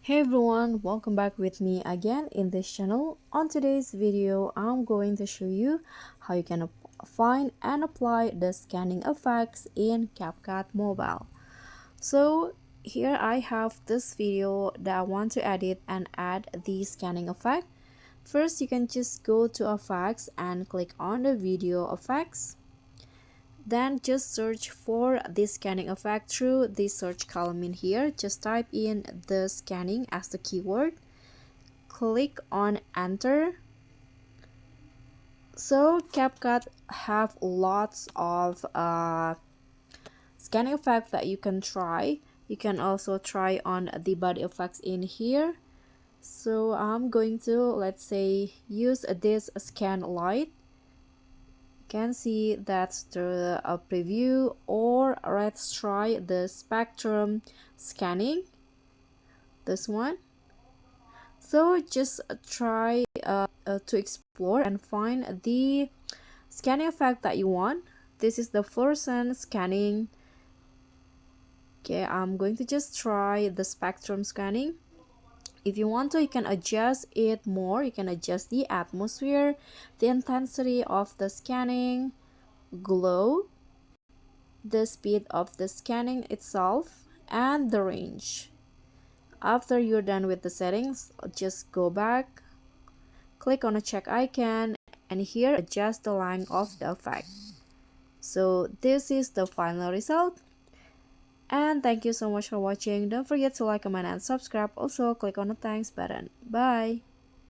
Hey everyone, welcome back with me again in this channel. On today's video, I'm going to show you how you can find and apply the scanning effects in CapCut Mobile. So here I have this video that I want to edit and add the scanning effect. First, you can just go to effects and click on the video effects. Then just search for the scanning effect through the search column in here. Just type in the scanning as the keyword. Click on enter. So CapCut have lots of scanning effects that you can try. You can also try on the body effects in here. So I'm going to, let's say, use this scan light. Can see that's the preview, or let's try the spectrum scanning, this one. So just try to explore and find the scanning effect that you want. This is the fluorescent scanning. Okay, I'm going to just try the spectrum scanning. If you want to, you can adjust it more. You can adjust the atmosphere, the intensity of the scanning, glow, the speed of the scanning itself, and the range. After you're done with the settings, just go back, click on a check icon, and here adjust the length of the effect. So this is the final result. And thank you so much for watching. Don't forget to like, comment, and subscribe. Also click on the thanks button. Bye.